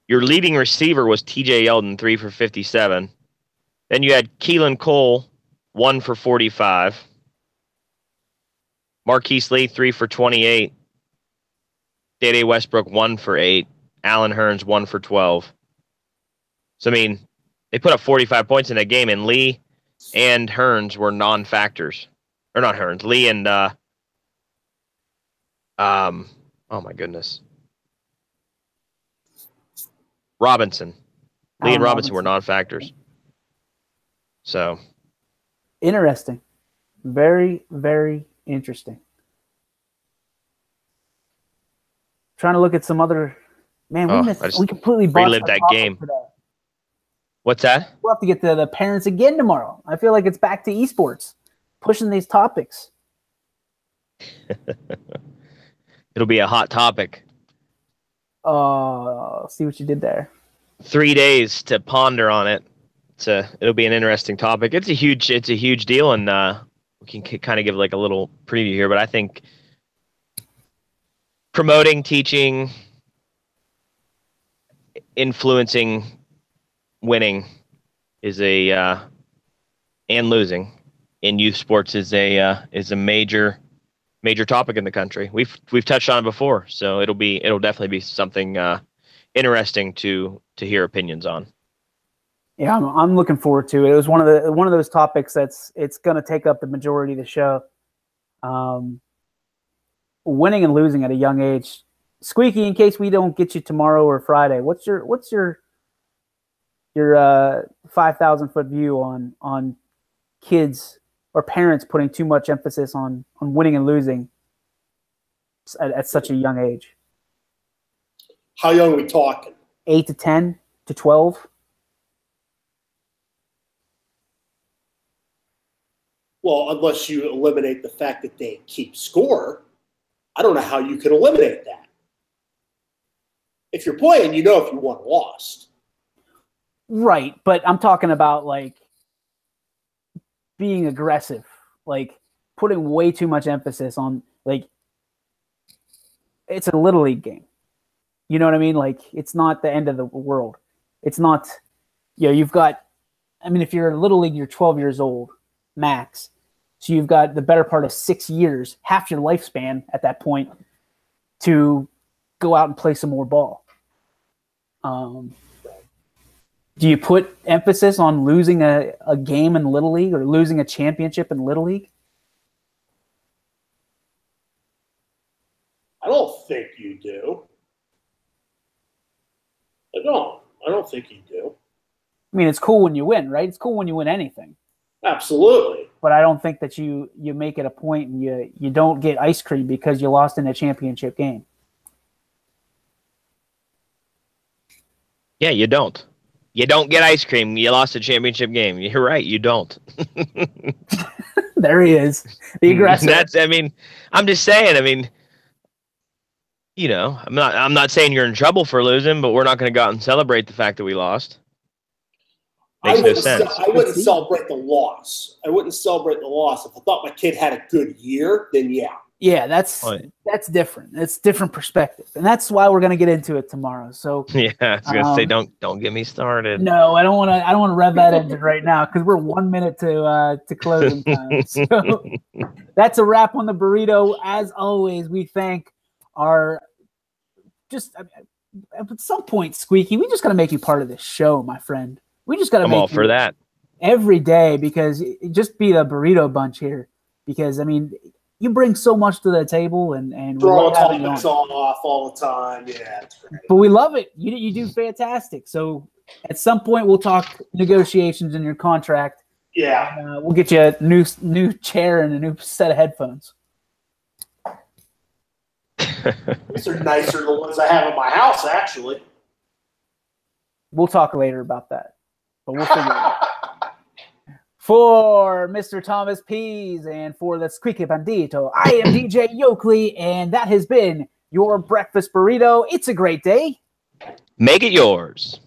S2: Your leading receiver was TJ Yeldon, 3 for 57. Then you had Keelan Cole, 1 for 45. Marquise Lee, 3 for 28. Dede Westbrook, 1 for 8. Allen Hurns, 1 for 12. So, I mean, they put up 45 points in that game, and Lee and Hurns were non-factors. Or not Hurns. Lee and, oh my goodness. Robinson. Lee and Robinson were non-factors. So.
S1: Interesting. Very, very interesting. Trying to look at some other. Man, we completely
S2: relived that game.
S1: Today.
S2: What's that?
S1: We'll have to get to the parents again tomorrow. I feel like it's back to esports, pushing these topics.
S2: It'll be a hot topic.
S1: See what you did there.
S2: 3 days to ponder on it. It'll be an interesting topic. It's a huge deal, and we can kind of give like a little preview here. But I think promoting, teaching, influencing, winning is and losing in youth sports is a major topic in the country. We've touched on it before, so it'll definitely be something interesting to hear opinions on.
S1: Yeah, I'm looking forward to it. It was one of those topics it's going to take up the majority of the show. Winning and losing at a young age. Squeaky, in case we don't get you tomorrow or Friday, what's your 5,000-foot view on kids or parents putting too much emphasis on winning and losing at such a young age?
S3: How young are we talking?
S1: 8 to 10 to 12?
S3: Well, unless you eliminate the fact that they keep score, I don't know how you can eliminate that. If you're playing, you know if you won or lost.
S1: Right, but I'm talking about like being aggressive, like putting way too much emphasis on like it's a little league game. You know what I mean? Like it's not the end of the world. It's not, you've got, I mean, if you're a little league, you're 12 years old max. So you've got the better part of 6 years, half your lifespan at that point to go out and play some more ball. Do you put emphasis on losing a game in Little League or losing a championship in Little League?
S3: I don't think you do. I don't think you do.
S1: I mean, it's cool when you win, right? It's cool when you win anything.
S3: Absolutely.
S1: But I don't think that you make it a point and you don't get ice cream because you lost in a championship game.
S2: Yeah, you don't. You don't get ice cream. You lost a championship game. You're right. You don't.
S1: There he is. The aggressor.
S2: I'm just saying. I mean, I'm not saying you're in trouble for losing, but we're not going to go out and celebrate the fact that we lost. Makes no sense.
S3: I wouldn't celebrate the loss. I wouldn't celebrate the loss. If I thought my kid had a good year, then yeah.
S1: Yeah, that's different. It's different perspective, and that's why we're going to get into it tomorrow. So
S2: yeah, I was going to say, don't get me started.
S1: No, I don't want to rev that engine right now because we're 1 minute to closing time. So that's a wrap on the burrito. As always, we thank our at some point, Squeaky, we just got to make you part of this show, my friend. We just got to make
S2: all for that
S1: every day because just be the burrito bunch here. Because I mean, you bring so much to the table, and
S3: throw topics off all the time. Yeah, that's great.
S1: But we love it. You do fantastic. So at some point, we'll talk negotiations in your contract.
S3: Yeah,
S1: we'll get you a new chair and a new set of headphones.
S3: These are nicer than the ones I have in my house, actually.
S1: We'll talk later about that, but we'll figure it out. For Mr. Thomas Pease and for the Squeaky Bandito, I am DJ Yoakley, and that has been your breakfast burrito. It's a great day.
S2: Make it yours.